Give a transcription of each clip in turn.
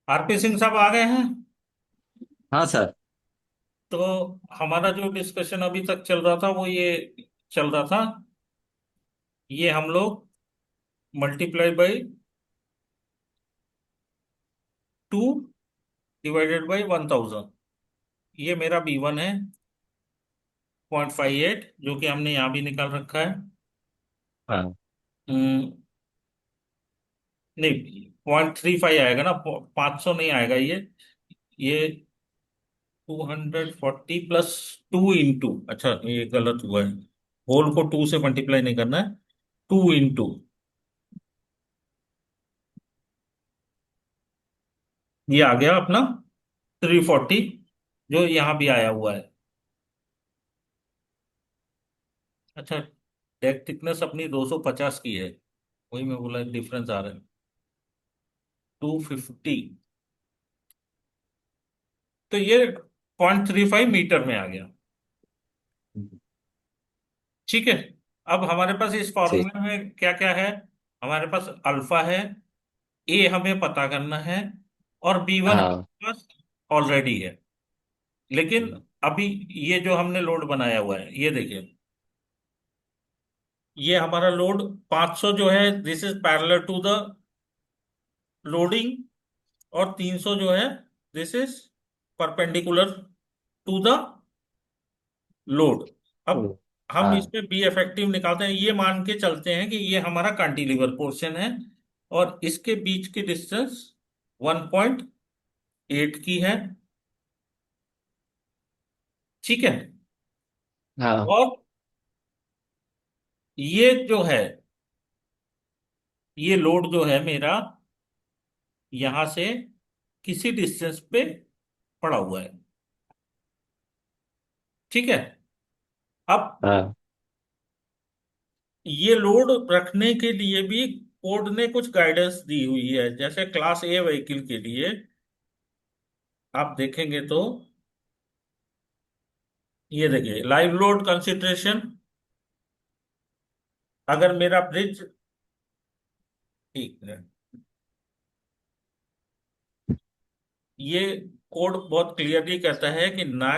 RP Singh साहब आ गए हैं। हाँ सर। तो हमारा जो डिस्कशन अभी तक चल रहा था वो ये चल रहा था। ये हम लोग मल्टीप्लाई बाई 2 डिवाइडेड बाई 1000। ये मेरा B1 है, 0.58, जो कि हमने यहाँ भी निकाल रखा है। हाँ। हम्म, नहीं, 0.35 आएगा ना, 500 नहीं आएगा ये 240 प्लस 2 इंटू, अच्छा ये गलत हुआ है। होल को 2 से मल्टीप्लाई नहीं करना है, 2 इंटू ये आ गया अपना 340, जो यहाँ भी आया हुआ है। अच्छा, डेक थिकनेस अपनी 250 की है, वही मैं बोला डिफरेंस आ रहा है 250। तो ये 0.35 मीटर में आ गया। ठीक है। अब हमारे पास इस ठीक। फॉर्मूले में क्या क्या है? हमारे पास अल्फा है, ए हमें पता करना है, और B1 हाँ। हमारे पास ऑलरेडी है। लेकिन अभी ये जो हमने लोड बनाया हुआ है, ये देखिए, ये हमारा लोड 500 जो है, this is parallel to the loading, और 300 जो है, this is perpendicular to the load. अब हम हाँ। इसमें बी इफेक्टिव निकालते हैं, ये मान के चलते हैं कि ये हमारा कैंटिलीवर पोर्शन है, और इसके बीच की डिस्टेंस 1.8 की है। ठीक है। हाँ। और ये जो है, ये लोड जो है मेरा यहां से किसी डिस्टेंस पे पड़ा हुआ है। ठीक है। अब हाँ। ये लोड रखने के लिए भी कोड ने कुछ गाइडेंस दी हुई है, जैसे क्लास ए व्हीकल के लिए आप देखेंगे तो ये देखिए, लाइव लोड कंसिडरेशन। अगर मेरा ब्रिज, एक मिनट, ये कोड बहुत क्लियरली कहता है कि ना,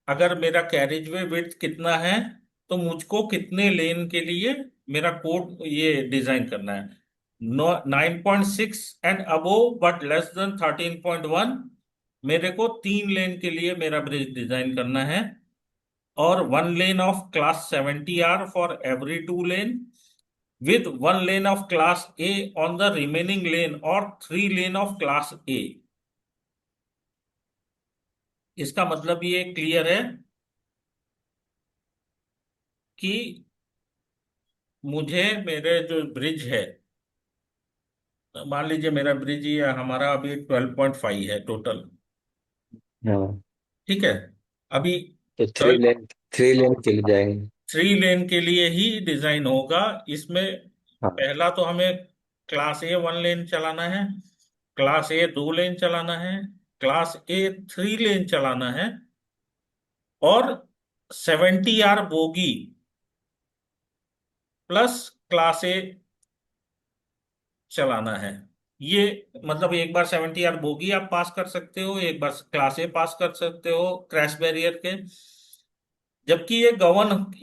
अगर मेरा कैरिज वे विड्थ कितना है, तो मुझको कितने लेन के लिए मेरा कोड ये डिजाइन करना है। 9.6 and above but less than 13.1, मेरे को 3 लेन के लिए मेरा ब्रिज डिजाइन करना है, और 1 lane of class 70R for every 2 lane, with 1 lane of class A on the remaining lane, और 3 लेन of class A। इसका मतलब ये क्लियर है कि मुझे मेरे जो ब्रिज है, मान लीजिए मेरा ब्रिज ये हमारा अभी 12.5 है टोटल। हाँ। ठीक है। अभी तो ट्वेल्व थ्री लेन के लिए जाएंगे। 3 लेन के लिए ही डिजाइन होगा। इसमें हाँ। पहला तो हमें क्लास ए 1 लेन चलाना है, क्लास ए 2 लेन चलाना है, क्लास ए 3 लेन चलाना है, और 70R बोगी प्लस क्लास ए चलाना है। ये मतलब एक बार 70R बोगी आप पास कर सकते हो, एक बार क्लास ए पास कर सकते हो क्रैश बैरियर के। जबकि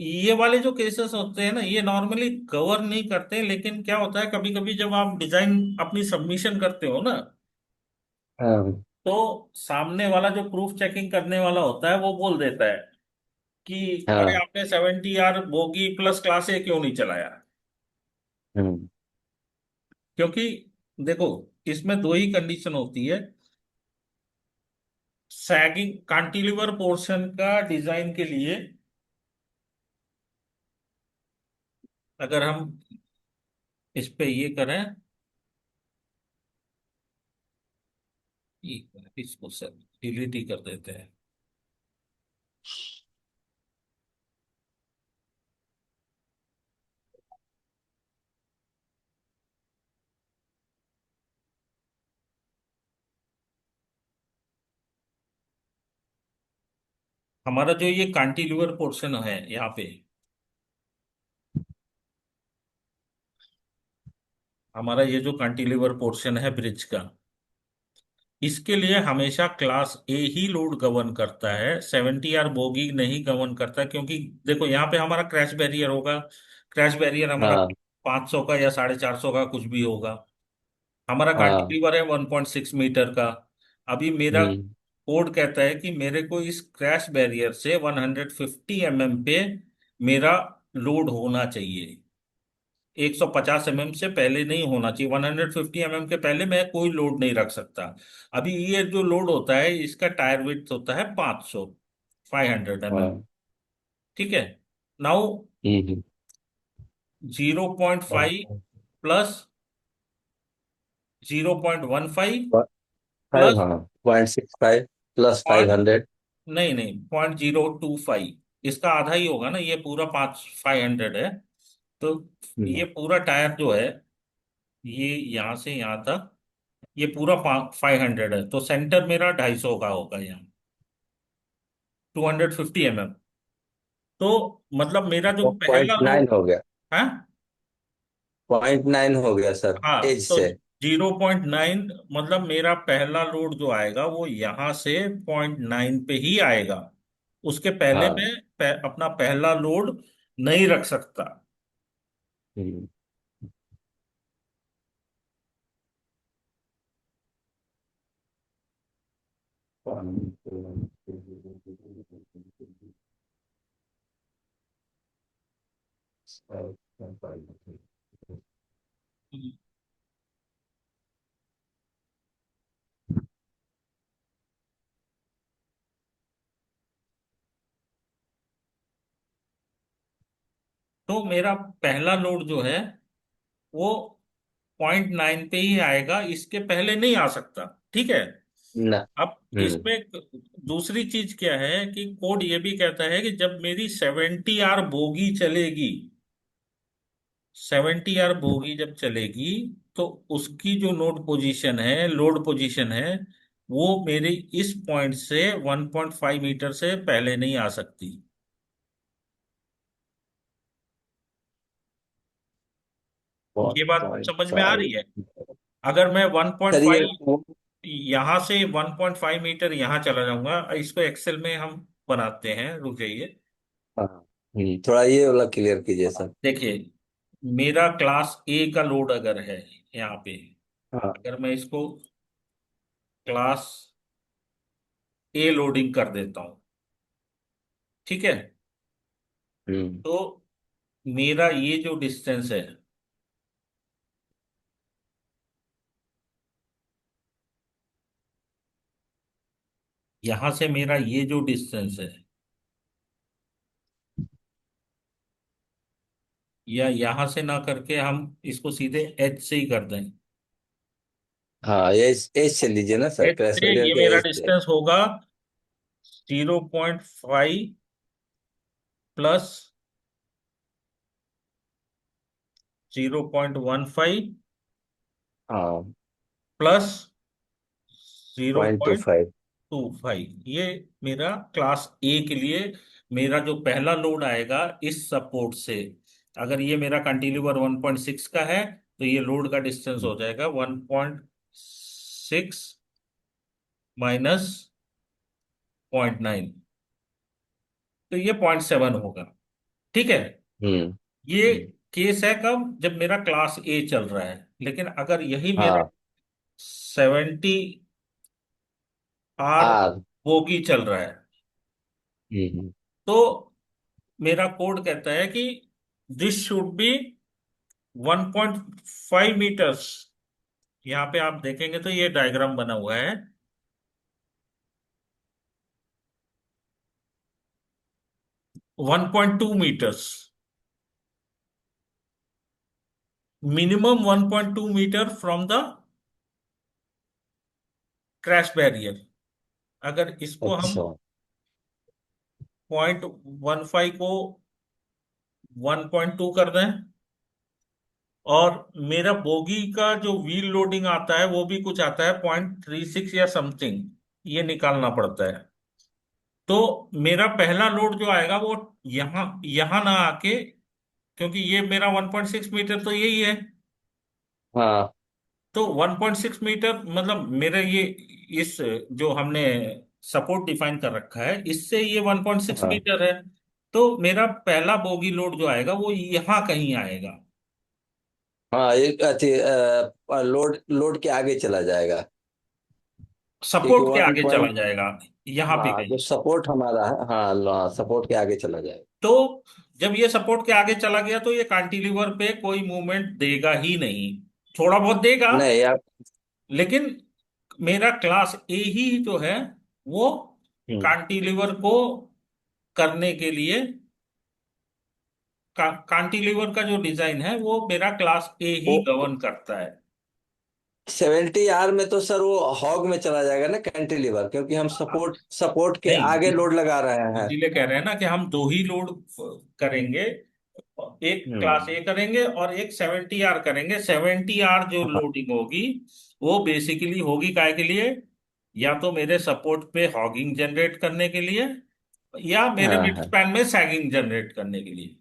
ये वाले जो केसेस होते हैं ना, ये नॉर्मली गवर्न नहीं करते, लेकिन क्या होता है कभी कभी जब आप डिजाइन अपनी सबमिशन करते हो ना, हाँ। तो सामने वाला जो प्रूफ चेकिंग करने वाला होता है वो बोल देता है कि अरे हाँ। आपने 70R बोगी प्लस क्लास ए क्यों नहीं चलाया। हम्म। क्योंकि देखो, इसमें दो ही कंडीशन होती है। सैगिंग कैंटिलीवर पोर्शन का डिजाइन के लिए, अगर हम इस पे ये करें, इसको सर डिलीट ही कर देते हैं। हमारा जो ये कैंटिलीवर पोर्शन है यहाँ पे, हमारा ये जो कैंटिलीवर पोर्शन है ब्रिज का, इसके लिए हमेशा क्लास ए ही लोड गवर्न करता है, 70 आर बोगी नहीं गवर्न करता, क्योंकि देखो यहाँ पे हमारा क्रैश बैरियर होगा। क्रैश बैरियर हमारा हाँ 500 का या 450 का कुछ भी होगा। हमारा हाँ। कैंटिलीवर है 1.6 मीटर का। अभी मेरा हम्म। कोड कहता है कि मेरे को इस क्रैश बैरियर से 150 mm पे मेरा लोड होना चाहिए। 150 mm से पहले नहीं होना चाहिए, 150 mm के पहले मैं कोई लोड नहीं रख सकता। अभी ये जो लोड होता है इसका टायर विड्थ होता है 500 ठीक है। नाउ हम्म। 0.5 प्लस 0.15 फाइव, प्लस, हाँ, 0.65 प्लस फाइव पॉइंट हंड्रेड नहीं नहीं, 0.025, इसका आधा ही होगा ना, ये पूरा 500 है। तो ये पूरा टायर जो है, ये यहाँ से यहाँ तक, ये पूरा 500 है, तो सेंटर मेरा 250 का होगा यहाँ, 250 mm। तो मतलब मेरा जो पॉइंट पहला नाइन लोड हो गया। है, 0.9 हो गया सर, हाँ, एज तो से। 0.9 मतलब मेरा पहला लोड जो आएगा वो यहाँ से 0.9 पे ही आएगा। उसके पहले हाँ। मैं अपना पहला लोड नहीं रख सकता। हम्म। तो मेरा पहला लोड जो है वो 0.9 पे ही आएगा, इसके पहले नहीं आ सकता। ठीक है। ना। अब हम्म। इसमें दूसरी चीज क्या है कि कोड ये भी कहता है कि जब मेरी 70 आर बोगी चलेगी, 70 आर बोगी जब चलेगी, तो उसकी जो लोड पोजीशन है, वो मेरी इस पॉइंट से 1.5 मीटर से पहले नहीं आ सकती। ये बात पॉइंट समझ में आ रही फाइव है? अगर मैं सर, ये 1.5 यहां से 1.5 मीटर यहां चला जाऊंगा, इसको एक्सेल में हम बनाते हैं, रुक जाइए। हाँ। थोड़ा ये वाला क्लियर कीजिए सर। देखिए, मेरा क्लास ए का लोड अगर है यहाँ पे, हाँ। अगर मैं इसको क्लास ए लोडिंग कर देता हूँ, ठीक है, हम्म। तो मेरा ये जो डिस्टेंस है, यहां से मेरा ये जो डिस्टेंस है, या यहां से ना करके हम इसको सीधे एच से ही कर दें। हाँ, ये एज से लीजिए ना सर, एच क्रैश से बैरियर ये के मेरा एज से। डिस्टेंस होगा 0.5 प्लस 0.15 हाँ। Plus zero 0.25। 25, ये मेरा क्लास ए के लिए मेरा जो पहला लोड आएगा इस सपोर्ट से। अगर ये मेरा कैंटिलीवर 1.6 का है, तो ये लोड का डिस्टेंस हो जाएगा 1.6 माइनस 0.9, तो ये 0.7 होगा। ठीक है। हम्म। ये केस है कब, जब मेरा क्लास ए चल रहा है। लेकिन अगर यही मेरा हाँ। 70 आर आर। बोगी चल रहा है, हम्म। तो मेरा कोड कहता है कि दिस शुड बी 1.5 मीटर्स। यहाँ पे आप देखेंगे तो ये डायग्राम बना हुआ है, 1.2 metres, minimum 1.2 metre from the crash barrier. अगर इसको हम अच्छा। 0.15 को 1.2 कर दें, और मेरा बोगी का जो व्हील लोडिंग आता है वो भी कुछ आता है 0.36 या समथिंग, ये निकालना पड़ता है। तो मेरा पहला लोड जो आएगा वो यहाँ यहाँ ना आके, क्योंकि ये मेरा 1.6 मीटर तो यही है, हाँ। तो 1.6 मीटर मतलब मेरा ये इस जो हमने सपोर्ट डिफाइन कर रखा है इससे ये 1.6 हाँ मीटर है। तो मेरा पहला बोगी लोड जो आएगा वो यहाँ कहीं आएगा। हाँ, एक अति लोड लोड के आगे चला जाएगा। क्योंकि सपोर्ट के वन आगे चला पॉइंट जाएगा, यहाँ पे हाँ, जो कहीं। सपोर्ट हमारा है, हाँ सपोर्ट के आगे चला जाएगा। तो जब ये सपोर्ट के आगे चला गया तो ये कैंटिलीवर पे कोई मूवमेंट देगा ही नहीं, थोड़ा बहुत देगा। नहीं आप। लेकिन मेरा क्लास ए ही जो है वो हम्म। कैंटिलीवर को करने के लिए, कैंटिलीवर का जो डिजाइन है वो मेरा क्लास ए वो ही गवर्न करता है। 70 आर में तो सर वो हॉग में चला जाएगा ना कैंटिलीवर, क्योंकि हम सपोर्ट सपोर्ट के नहीं, आगे लोड लगा रहे हैं। इसीलिए कह रहे हैं ना कि हम दो ही लोड करेंगे, एक क्लास हम्म। ए करेंगे और एक 70 आर करेंगे। 70 आर जो हाँ लोडिंग होगी वो बेसिकली होगी काय के लिए, या तो मेरे सपोर्ट पे हॉगिंग जनरेट करने के लिए या मेरे हाँ मिड हाँ स्पैन में सैगिंग जनरेट करने के लिए।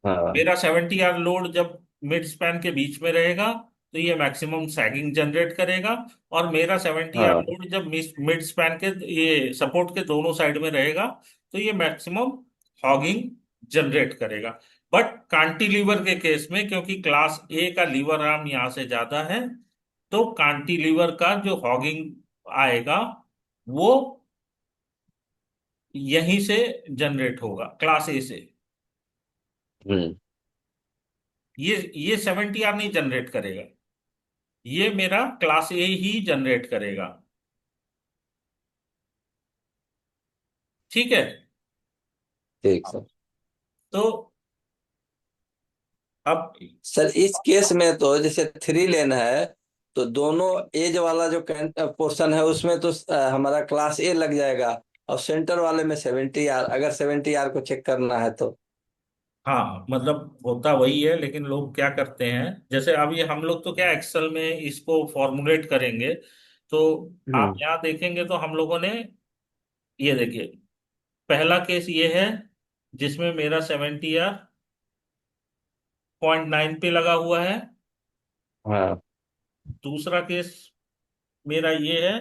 हाँ मेरा 70 आर लोड जब मिड स्पैन के बीच में रहेगा तो ये मैक्सिमम सैगिंग जनरेट करेगा, और मेरा 70 आर हाँ लोड जब मिड स्पैन के ये सपोर्ट के दोनों साइड में रहेगा तो ये मैक्सिमम हॉगिंग जनरेट करेगा। बट कांटिलीवर के केस में क्योंकि क्लास ए का लीवर आर्म यहाँ से ज्यादा है, तो कांटिलीवर का जो हॉगिंग आएगा वो यहीं से जनरेट होगा, क्लास ए से। हम्म ये 70 आर नहीं जनरेट करेगा, ये मेरा क्लास ए ही जनरेट करेगा। ठीक है। ठीक सर। तो अब सर इस केस में तो जैसे 3 लेन है, तो दोनों एज वाला जो पोर्शन है उसमें तो हमारा क्लास ए लग जाएगा, और सेंटर वाले में 70 आर, अगर 70 आर को चेक करना है तो। हाँ, मतलब होता वही है, लेकिन लोग क्या करते हैं, जैसे अब ये हम लोग तो क्या एक्सेल में इसको फॉर्मुलेट करेंगे। तो आप हम्म। यहाँ देखेंगे तो हम लोगों ने, ये देखिए, पहला केस ये है जिसमें मेरा 70 आर 0.9 पे लगा हुआ है। हाँ दूसरा केस मेरा ये है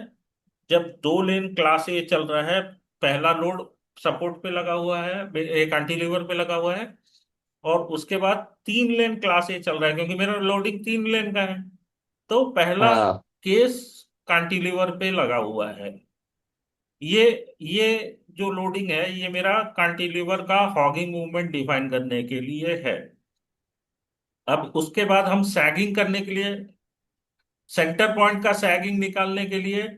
जब दो लेन क्लास ए चल रहा है, पहला लोड सपोर्ट पे लगा हुआ है, एक कैंटिलीवर पे लगा हुआ है, और उसके बाद 3 लेन क्लास ए चल रहा है क्योंकि मेरा लोडिंग 3 लेन का है। तो पहला हाँ। केस कैंटिलीवर पे लगा हुआ है। ये ये जो लोडिंग है ये मेरा कैंटिलीवर का हॉगिंग मूवमेंट डिफाइन करने के लिए है। अब उसके बाद हम सैगिंग करने के लिए, सेंटर पॉइंट का सैगिंग निकालने के लिए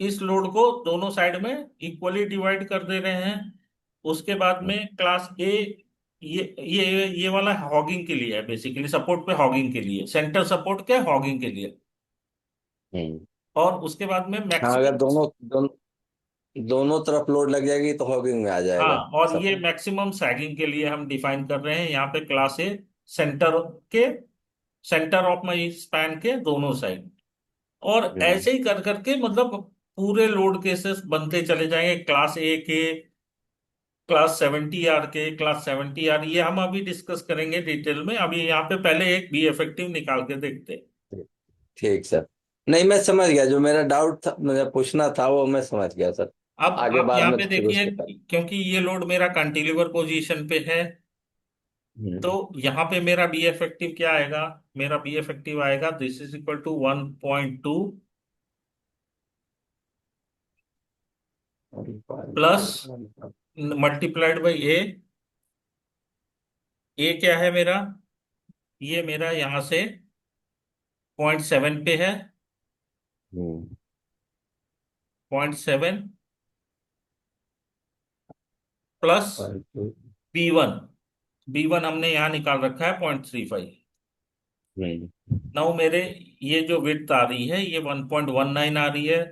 इस लोड को दोनों साइड में इक्वली डिवाइड कर दे रहे हैं। उसके बाद में क्लास ए, ये वाला हॉगिंग के लिए है, बेसिकली सपोर्ट पे हॉगिंग के लिए, सेंटर सपोर्ट के हॉगिंग के लिए। हम्म। और उसके बाद में हाँ, अगर मैक्सिमम, दोनों तरफ लोड लग जाएगी तो हॉगिंग में आ हाँ, जाएगा और ये सपोर्ट। मैक्सिमम सैगिंग के लिए हम डिफाइन कर रहे हैं यहाँ पे क्लास ए, सेंटर के, सेंटर ऑफ माई स्पैन के दोनों साइड। और हम्म। ऐसे ही कर करके मतलब पूरे लोड केसेस बनते चले जाएंगे, क्लास ए के, क्लास 70 आर के, क्लास 70 आर, ये हम अभी डिस्कस करेंगे डिटेल में। अभी यहाँ पे पहले एक बी इफेक्टिव निकाल के देखते हैं। ठीक सर। नहीं, मैं समझ गया, जो मेरा डाउट था, मुझे पूछना था, वो मैं समझ गया सर। अब आगे आप बाद यहाँ में पे तो फिर देखिए, उसको कर। क्योंकि ये लोड मेरा कैंटिलीवर पोजीशन पे है, तो हम्म। यहाँ पे मेरा बी इफेक्टिव क्या आएगा, मेरा बी इफेक्टिव आएगा this is equal to 1.2 plus multiplied by A. A क्या है मेरा, ये मेरा यहाँ से 0.7 पे है, हम्म। 0.7 प्लस हम्म। B1। B1 हमने यहाँ निकाल रखा है 0.35। नाउ मेरे ये जो विड्थ आ रही है ये 1.19 आ रही है।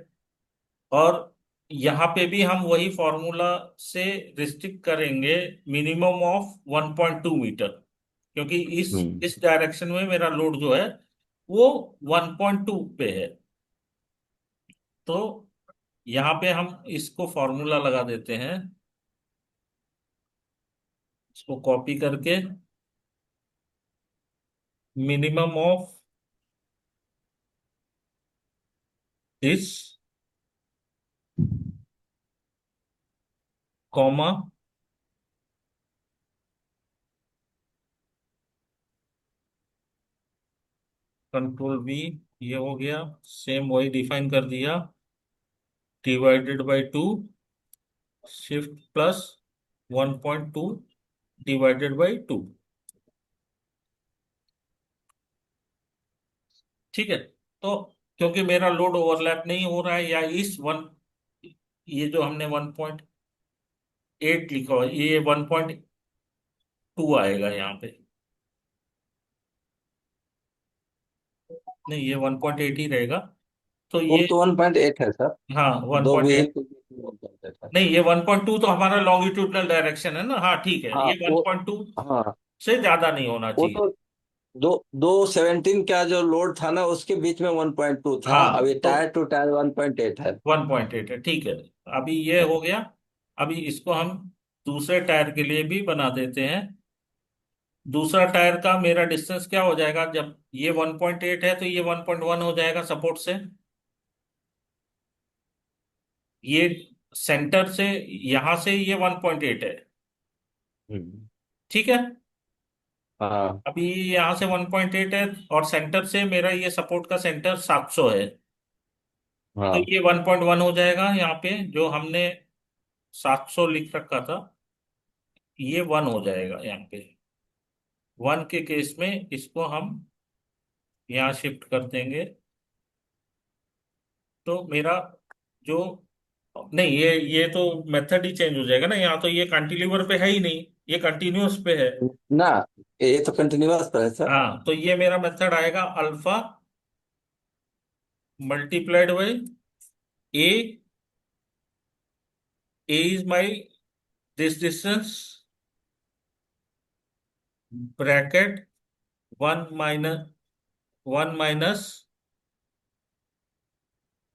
और यहाँ पे भी हम वही फॉर्मूला से रिस्ट्रिक्ट करेंगे, मिनिमम ऑफ 1.2 मीटर, क्योंकि इस हम्म। इस डायरेक्शन में मेरा लोड जो है वो 1.2 पे है। तो यहाँ पे हम इसको फॉर्मूला लगा देते हैं, इसको कॉपी करके, minimum of this comma control V, ये हो गया। सेम वही डिफाइन कर दिया, divided by to, shift plus 1.2 divided by to. ठीक है। तो क्योंकि मेरा लोड ओवरलैप नहीं हो रहा है, या इस वन, ये जो हमने 1.8 लिखा हुआ है, ये 1.2 आएगा यहाँ पे। नहीं, ये 1.8 ही रहेगा। तो वो ये, तो 1.8 है सर। हाँ दो 1.8। व्हील के बीच में 1.8 है। नहीं, ये 1.2 तो हमारा लॉन्गिट्यूडनल डायरेक्शन है ना। हाँ ठीक है, हाँ ये वो, 1.2 हाँ से ज्यादा नहीं होना वो चाहिए। तो दो दो 17 का जो लोड था ना, उसके बीच में 1.2 था। हाँ अभी तो टायर टू टायर 1.8 है। 1.8 है, ठीक है। अभी ये हो गया। अभी इसको हम दूसरे टायर के लिए भी बना देते हैं। दूसरा टायर का मेरा डिस्टेंस क्या हो जाएगा, जब ये 1.8 है तो ये 1.1 हो जाएगा सपोर्ट से। ये सेंटर से, यहां से ये 1.8 है। हम्म। ठीक है। हाँ अभी यहाँ से 1.8 है, और सेंटर से मेरा ये सपोर्ट का सेंटर 700 है। तो हाँ। ये 1.1 हो जाएगा यहाँ पे, जो हमने 700 लिख रखा था, ये 1 हो जाएगा यहाँ पे। 1 के केस में इसको हम यहाँ शिफ्ट कर देंगे। तो मेरा जो, नहीं, ये तो मेथड ही चेंज हो जाएगा ना। यहाँ तो ये कैंटिलीवर पे है ही नहीं, ये कंटिन्यूअस पे है। ना, ये तो कंटिन्यूअस पर है सर। हाँ, तो ये मेरा मेथड आएगा alpha multiplied by A. A is my this distance, bracket 1 minus 1 minus,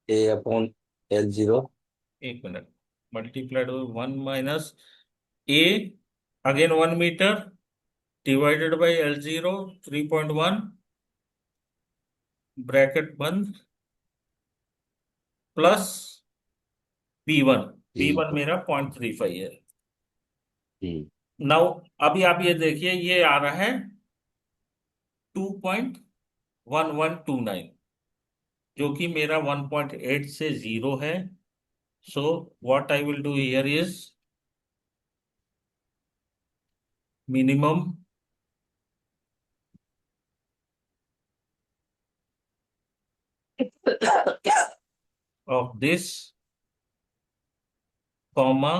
A/L0। 1 minute, multiplied by 1 minus A, again 1 metre, divided by L0 3.1, bracket बंद, प्लस B1। जी। B1 मेरा 0.35 है। जी। नाउ अभी आप ये देखिए, ये आ रहा है 2.1129, जो कि मेरा 1.8 से जीरो है। So what I will do here is minimum of this comma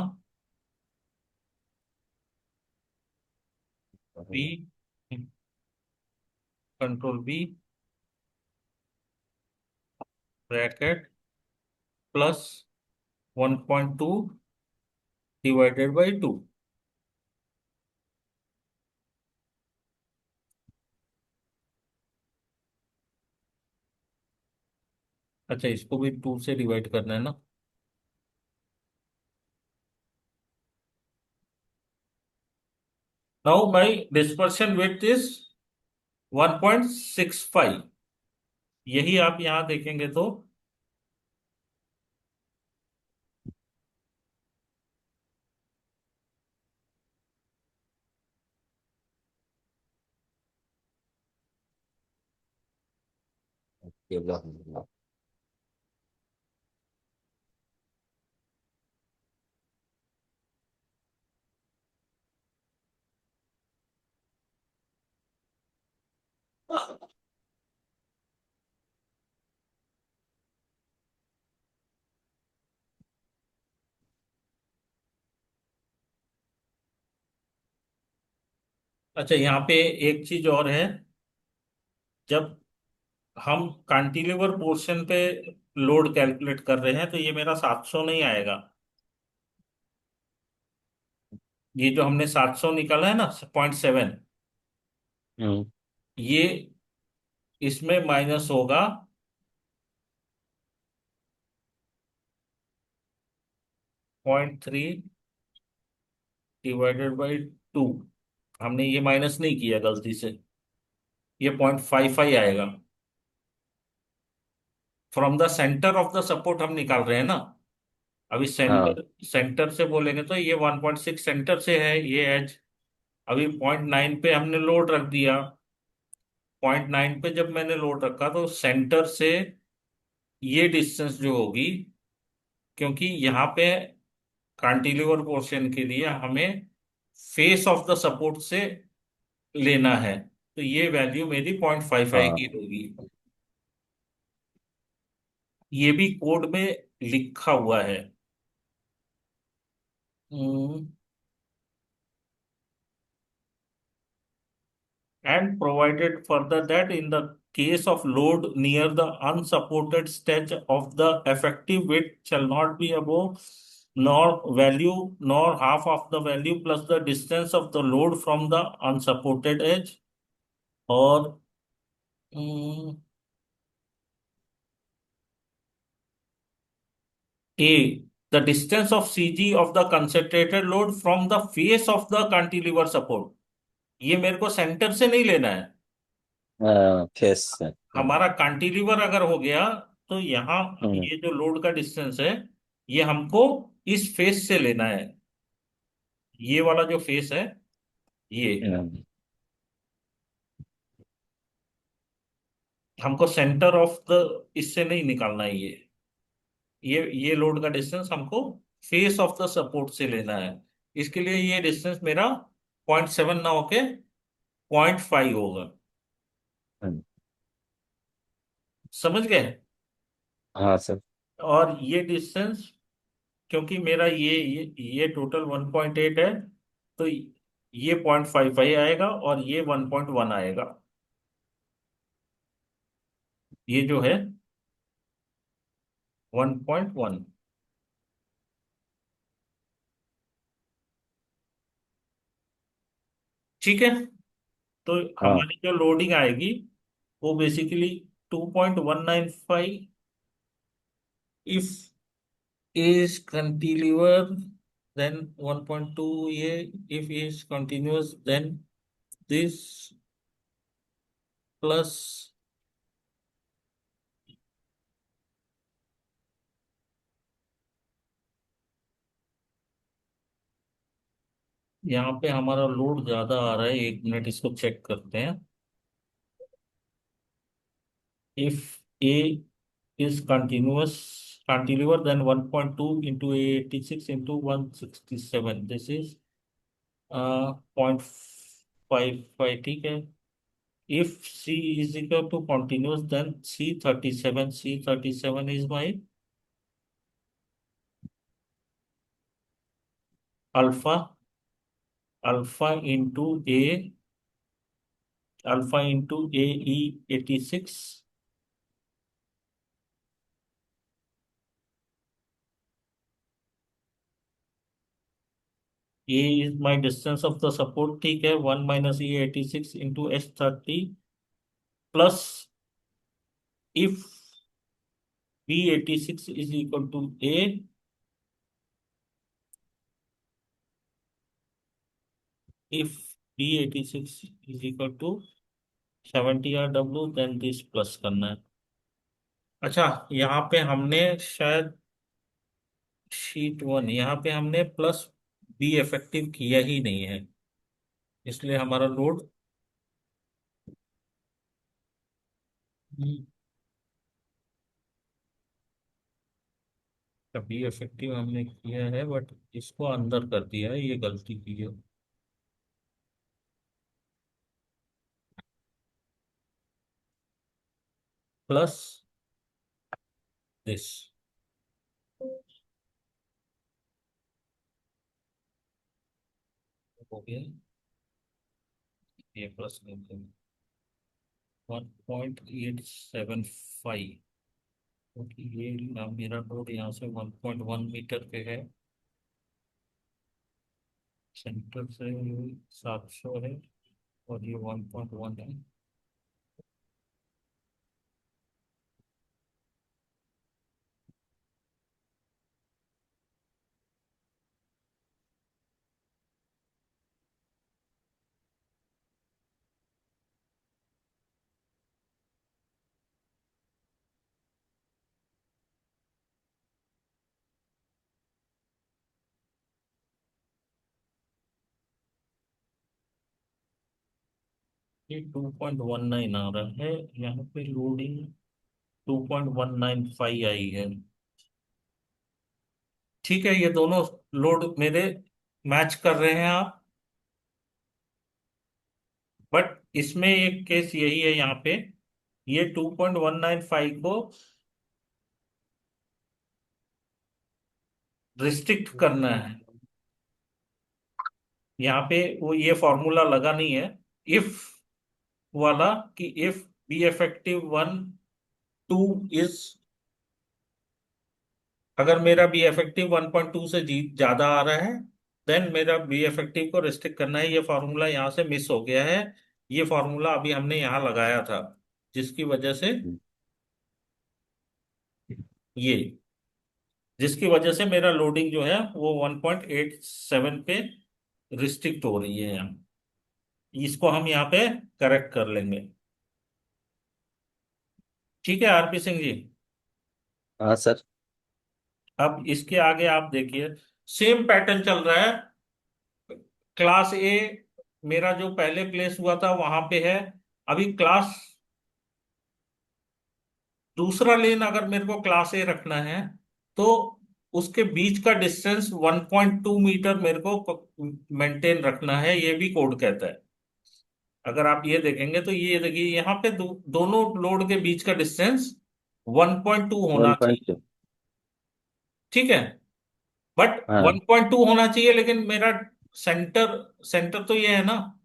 B, control B, bracket plus 1.2 divided by two. अच्छा, इसको भी 2 से डिवाइड करना है ना। Now my dispersion width is 1.65। यही आप यहाँ देखेंगे तो, ये ब्लॉक। अच्छा यहाँ पे एक चीज और है। जब हम कैंटिलीवर पोर्शन पे लोड कैलकुलेट कर रहे हैं, तो ये मेरा 700 नहीं आएगा। ये जो हमने 700 निकाला है ना, 0.7, हम्म। ये इसमें माइनस होगा 0.3 डिवाइडेड बाई टू। हमने ये माइनस नहीं किया गलती से, ये 0.55 आएगा। From the centre of the support हम निकाल रहे हैं ना। अभी हाँ सेंटर सेंटर से बोलेंगे तो ये 1.6 सेंटर से है ये एज। अभी 0.9 पे हमने लोड रख दिया। 0.9 पे जब मैंने लोड रखा तो सेंटर से ये डिस्टेंस जो होगी, क्योंकि यहाँ पे कांटिलीवर पोर्शन के लिए हमें फेस ऑफ द सपोर्ट से लेना है, तो ये वैल्यू मेरी 0.55 की हाँ होगी। ये भी कोड में लिखा हुआ है। And provided further that in the case of load near the unsupported stage of the effective weight shall not be above nor value nor half of the value plus the distance of the load from the unsupported edge, or mm, A, the distance of CG of the concentrated load from the face of the cantilever support। ये मेरे को centre से नहीं लेना है। हाँ, face से। हमारा कांटिलीवर अगर हो गया तो यहाँ हम्म, ये जो लोड का डिस्टेंस है ये हमको इस फेस से लेना है। ये वाला जो फेस है ये हम्म, हमको सेंटर ऑफ द इससे नहीं निकालना है। ये लोड का डिस्टेंस हमको फेस ऑफ द सपोर्ट से लेना है। इसके लिए ये डिस्टेंस मेरा 0.7 ना होके 0.5 होगा। हम्म। समझ गए। हाँ सर। और ये डिस्टेंस, क्योंकि मेरा ये टोटल 1.8 है, तो ये 0.55 आएगा और ये 1.1 आएगा। ये जो है 1.1। ठीक है। तो हाँ हमारी जो लोडिंग आएगी वो basically 2.195 if is cantilever, then 1.2 ये if is continuous then this plus यहाँ पे हमारा लोड ज्यादा आ रहा है, एक मिनट इसको चेक करते हैं। if A is continuous cantilever then 1.2 into A86 into 167, this is 0.55। ठीक है। if C is equal to continuous then C37 is my alpha. Alpha into A alpha into A E 86। A is my distance of the support. ठीक है। 1 - E 86 इंटू S30 प्लस if B86 is equal to A, if B86 is equal to 70 R W then this plus करना है। अच्छा, यहाँ पे हमने शायद शीट 1 यहाँ पे हमने प्लस बी इफेक्टिव किया ही नहीं है, इसलिए हमारा लोड कभी इफेक्टिव हमने किया है बट इसको अंदर कर दिया है, ये गलती की है। प्लस दिस हो गया, ये प्लस 1.875, क्योंकि ये मेरा लोड यहाँ से 1.1 मीटर पे है, सेंटर से 700 है और ये 1.1 है। ये 2.19 आ रहा है, यहाँ पे लोडिंग 2.195 आई है। ठीक है, ये दोनों लोड मेरे मैच कर रहे हैं आप। बट इसमें एक केस यही है यहाँ पे, ये 2.195 को रिस्ट्रिक्ट करना है। यहाँ पे वो ये फॉर्मूला लगा नहीं है, इफ वाला, कि इफ बी इफेक्टिव 1.2 इज, अगर मेरा बी इफेक्टिव 1.2 से ज्यादा आ रहा है, देन मेरा बी इफेक्टिव को रिस्ट्रिक्ट करना है। ये फॉर्मूला यहाँ से मिस हो गया है। ये फॉर्मूला अभी हमने यहाँ लगाया था, जिसकी वजह से ये जिसकी वजह से मेरा लोडिंग जो है वो 1.87 पे रिस्ट्रिक्ट हो रही है यहाँ। इसको हम यहाँ पे करेक्ट कर लेंगे। ठीक है आरपी सिंह जी। हाँ सर। अब इसके आगे आप देखिए, सेम पैटर्न चल रहा है। क्लास ए मेरा जो पहले प्लेस हुआ था वहां पे है। अभी क्लास दूसरा लेन अगर मेरे को क्लास ए रखना है, तो उसके बीच का डिस्टेंस 1.2 मीटर मेरे को मेंटेन रखना है, ये भी कोड कहता है। अगर आप ये देखेंगे तो ये देखिए यहाँ पे दोनों लोड के बीच का डिस्टेंस 1.2 वन होना पॉइंट चाहिए। टू ठीक है, बट हाँ 1.2 होना चाहिए, लेकिन मेरा सेंटर सेंटर तो ये है ना,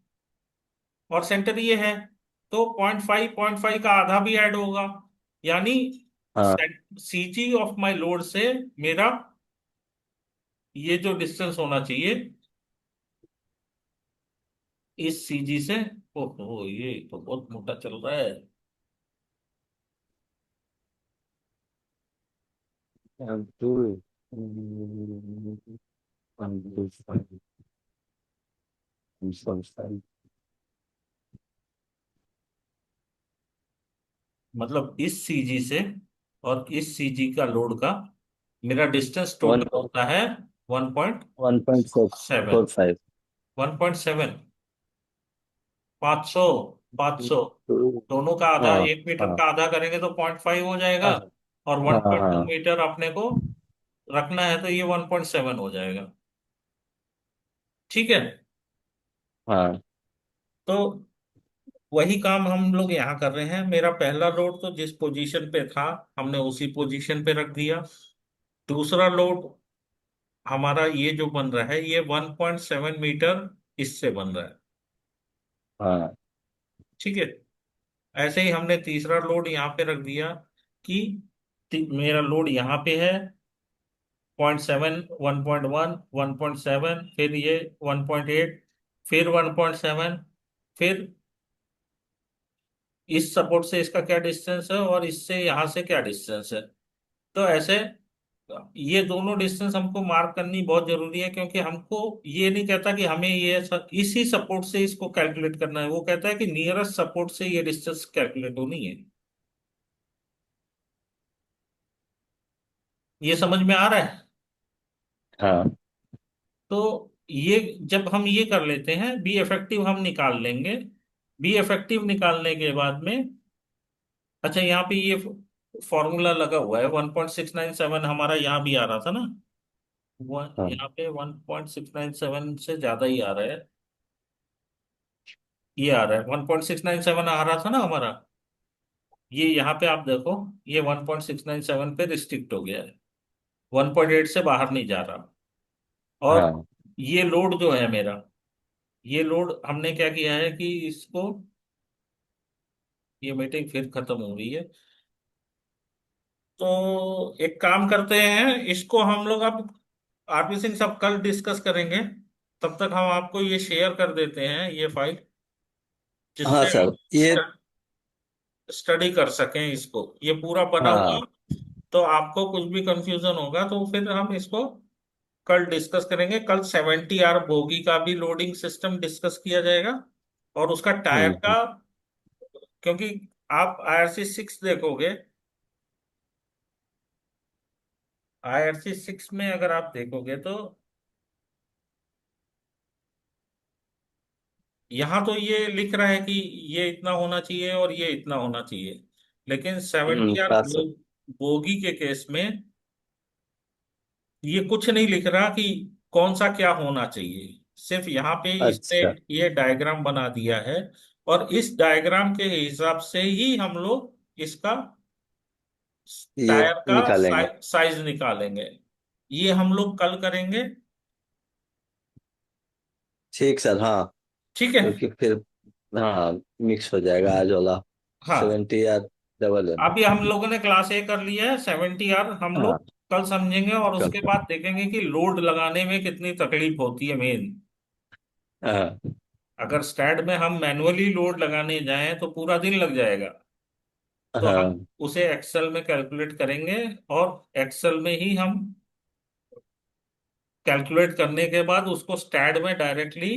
और सेंटर ये है, तो 0.5 का आधा भी ऐड होगा, यानी हाँ सीजी ऑफ माई लोड से मेरा ये जो डिस्टेंस होना चाहिए इस सीजी से, ओहो ये तो बहुत मोटा चल रहा है। Two one two five. मतलब इस सीजी से और इस सीजी का लोड का मेरा डिस्टेंस वन टोटल होता है 1.7। 1.4 5। 1.7, 500, 500, दोनों का आधा, हाँ 1 मीटर हाँ का आधा करेंगे तो 0.5 हो जाएगा, हाँ और वन हाँ पॉइंट टू हाँ मीटर अपने को रखना है, तो ये 1.7 हो जाएगा। ठीक है, हाँ तो वही काम हम लोग यहाँ कर रहे हैं। मेरा पहला लोड तो जिस पोजीशन पे था हमने उसी पोजीशन पे रख दिया। दूसरा लोड हमारा ये जो बन रहा है ये 1.7 मीटर इससे बन रहा है। हाँ ठीक है, ऐसे ही हमने तीसरा लोड यहाँ पे रख दिया कि मेरा लोड यहाँ पे है 0.7, 1.1, 1.7, फिर ये 1.8, फिर 1.7, फिर इस सपोर्ट से इसका क्या डिस्टेंस है और इससे यहाँ से क्या डिस्टेंस है। तो ऐसे ये दोनों डिस्टेंस हमको मार्क करनी बहुत जरूरी है, क्योंकि हमको ये नहीं कहता कि हमें इसी सपोर्ट से इसको कैलकुलेट करना है, वो कहता है कि नियरेस्ट सपोर्ट से ये डिस्टेंस कैलकुलेट होनी है। ये समझ में आ रहा है। हाँ तो ये जब हम ये कर लेते हैं, बी इफेक्टिव हम निकाल लेंगे। बी इफेक्टिव निकालने के बाद में, अच्छा यहाँ पे ये फॉर्मूला लगा हुआ है 1.697, हमारा यहाँ भी आ रहा था ना, हाँ यहाँ पे 1.697 से ज्यादा ही आ रहा है। ये आ रहा है 1.697 आ रहा था ना हमारा, ये यहाँ पे आप देखो, ये 1.697 पे रिस्ट्रिक्ट हो गया है, 1.8 से बाहर नहीं जा रहा। और हाँ ये लोड जो है मेरा, ये लोड हमने क्या किया है कि इसको, ये मीटिंग फिर खत्म हो रही है, तो एक काम करते हैं, इसको हम लोग अब आरपी सिंह सब कल डिस्कस करेंगे। तब तक हम आपको ये शेयर कर देते हैं ये फाइल, हाँ जिससे सर ये। आप स्टडी कर सकें इसको, ये पूरा बना हुआ। हाँ तो आपको कुछ भी कंफ्यूजन होगा तो फिर हम इसको कल डिस्कस करेंगे। कल 70 आर बोगी का भी लोडिंग सिस्टम डिस्कस किया जाएगा, और उसका टायर हम्म। का, क्योंकि आप IRC 6 देखोगे, IRC 6 में अगर आप देखोगे तो यहाँ तो ये लिख रहा है कि ये इतना होना चाहिए और ये इतना होना चाहिए, लेकिन 70 आर क्लास। बोगी के केस में ये कुछ नहीं लिख रहा कि कौन सा क्या होना चाहिए। सिर्फ यहाँ पे इसने अच्छा, ये डायग्राम बना दिया है, और इस डायग्राम के हिसाब से ही हम लोग इसका ये टायर का निकालेंगे। साइज निकालेंगे। ये हम लोग कल करेंगे। ठीक सर, हाँ। ठीक है। क्योंकि फिर, हाँ, मिक्स हो जाएगा आज वाला हाँ, 70 या डबल है। अभी हम लोगों ने क्लास ए कर लिया है, 70 आर हम हाँ, लोग कल समझेंगे, और उसके कल। बाद देखेंगे कि लोड लगाने में कितनी तकलीफ होती है मेन। हाँ, अगर स्टैट में हम मैनुअली लोड लगाने जाएं तो पूरा दिन लग जाएगा। तो हम हाँ। उसे एक्सेल में कैलकुलेट करेंगे, और एक्सेल में ही हम कैलकुलेट करने के बाद उसको स्टैट में डायरेक्टली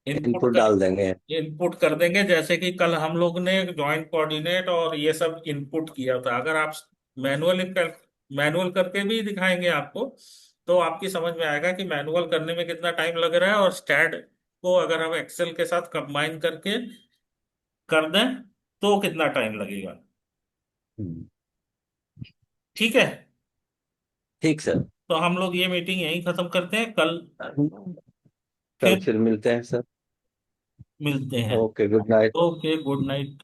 इनपुट इनपुट कर डाल देंगे। इनपुट कर देंगे, जैसे कि कल हम लोग ने जॉइंट कोऑर्डिनेट और ये सब इनपुट किया था। अगर आप मैनुअल मैनुअल करके भी दिखाएंगे आपको, तो आपकी समझ में आएगा कि मैनुअल करने में कितना टाइम लग रहा है, और स्टैट को अगर हम एक्सेल के साथ कंबाइन करके कर दें तो कितना टाइम लगेगा। हम्म, ठीक है। ठीक सर। तो हम लोग ये मीटिंग यहीं खत्म करते हैं, कल कल फिर फिर मिलते हैं सर। मिलते हैं। Okay, good night. Okay, good night.